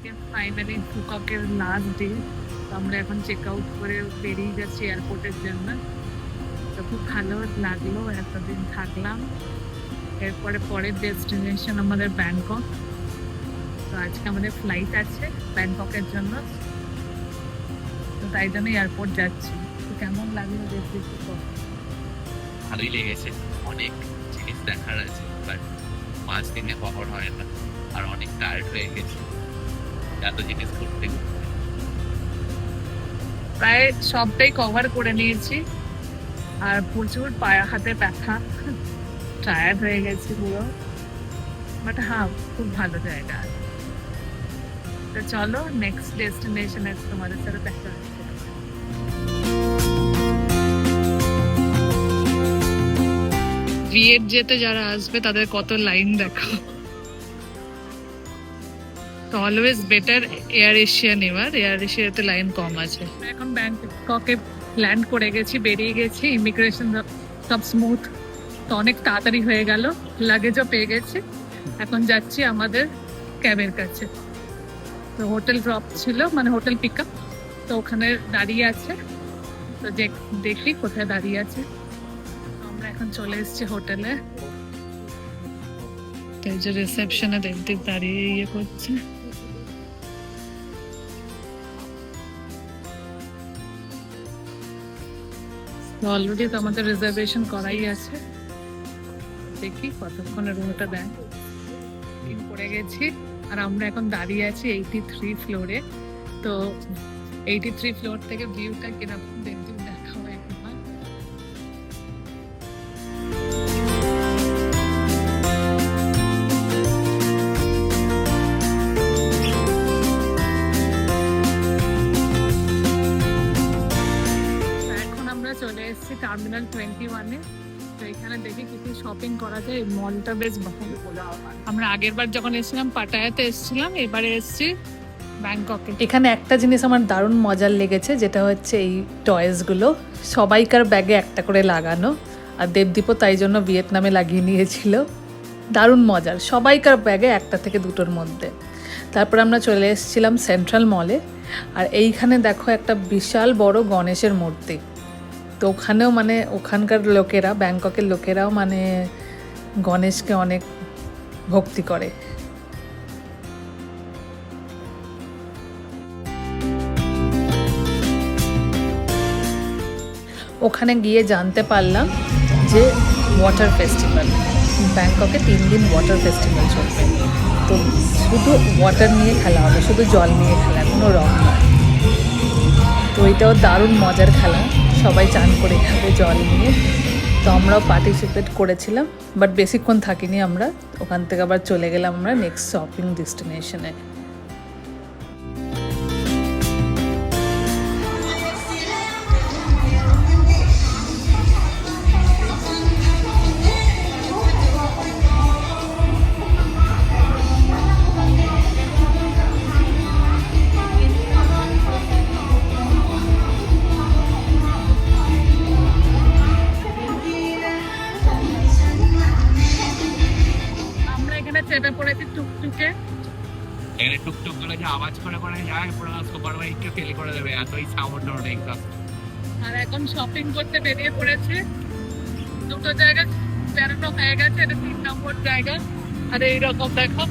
আজকে finally ফুককের last day. আমরা এখন চেক আউট করে বেরিয়ে যাচ্ছি এয়ারপোর্টের জন্য। তো খুব ভালো লাগলো, এতদিন থাকলাম। এরপরে পরের ডেস্টিনেশন আমাদের ব্যাংকক। তো আজকে আমাদের ফ্লাইট আছে ব্যাংককের জন্য, তো তাই জন্য এয়ারপোর্ট যাচ্ছি। তো কেমন লাগলো দেখতে? ভালোই লেগেছে, অনেক জিনিস দেখার আছে, বাট 5 দিনে কভার হয় না, আর অনেক টায়ার্ড হয়ে গেছে এত জিনিস করতে করতে। প্রায় সবটাই কভার করে নিয়েছি, আর প্রচুর পায়ে হাতে ব্যথা, টায়ার্ড হয়ে গেছি পুরো। বাট হ্যাঁ, খুব ভালো জায়গা। তো চলো নেক্সট ডেস্টিনেশনে তোমাদের সাথে দেখা হচ্ছে। ভিয়েট যেতে যারা আসবে তাদের কত লাইন দেখো। তো অলওয়েজ বেটার এয়ার এশিয়া নেওয়ার, এয়ার এশিয়াতে লাইন কম আছে। এখন ব্যাংককে ল্যান্ড করে গেছি, বেরিয়ে গেছি, ইমিগ্রেশন সব স্মুথ, তো অনেক তাড়াতাড়ি হয়ে গেল। লাগেজও পেয়ে গেছি, এখন যাচ্ছি আমাদের ক্যাবের কাছে। তো হোটেল ড্রপ ছিল, মানে হোটেল পিক আপ, তো ওখানে দাঁড়িয়ে আছে। তো দেখি কোথায় দাঁড়িয়ে আছে। আমরা এখন চলে এসেছি হোটেলে। তো এই যে রিসেপশনে দেখতে দাঁড়িয়ে ইয়ে করছে। অলরেডি তো আমাদের রিজার্ভেশন করাই আছে, দেখি কতক্ষণে রুমটা দেয়। বুকিং করে গেছি, আর আমরা এখন দাঁড়িয়ে আছি 83 ফ্লোরে। তো 83 ফ্লোর থেকে ভিউটা কিরকম দেখতে দেখা হয় একবার। এখন আমরা চলে এসেছি টার্মিনাল 21-এ। তো এখানে দেখি কিছু শপিং করা যায়, মলটা বেশ ভালো। আমরা আগের বার যখন এসেছিলাম পাটায়াতে এসেছিলাম, এবারে এসেছি ব্যাংককে। এখানে একটা জিনিস আমার দারুণ মজার লেগেছে, যেটা হচ্ছে এই টয়েসগুলো সবাইকার ব্যাগে একটা করে লাগানো, আর দেবদীপও তাই জন্য ভিয়েতনামে লাগিয়ে নিয়েছিল। দারুণ মজার, সবাইকার ব্যাগে একটা থেকে দুটোর মধ্যে। তারপর আমরা চলে এসেছিলাম সেন্ট্রাল মলে, আর এইখানে দেখো একটা বিশাল বড় গণেশের মূর্তি। তো ওখানেও মানে ওখানকার লোকেরা, ব্যাংককের লোকেরাও মানে গণেশকে অনেক ভক্তি করে। ওখানে গিয়ে জানতে পারলাম যে ওয়াটার ফেস্টিভ্যাল, ব্যাংককে 3 দিন ওয়াটার ফেস্টিভ্যাল চলবে। তো শুধু ওয়াটার নিয়ে খেলা হবে, শুধু জল নিয়ে খেলা, কোনো রং নয়। তো এটাও দারুণ মজার খেলা, সবাই চান করে খাবে জল নিয়ে। তো আমরাও পার্টিসিপেট করেছিলাম, বাট বেশিক্ষণ থাকিনি আমরা। ওখান থেকে আবার চলে গেলাম আমরা নেক্সট শপিং ডেস্টিনেশনে। আমরা এখানে চেপে পড়েছি টুকটুকে। এখানে টুকটুক গুলো যে আওয়াজ করে করে যায়, পুরো সুপার বাইককে ফেল করে দেবে, এতই সাউন্ড ওর এক্সস্ট। আর এখন শপিং করতে বেরিয়ে পড়েছে। দুটো জায়গা বেরোনো হয়ে গেছে, এটা 3 নম্বর জায়গা। আর এইরকম দেখো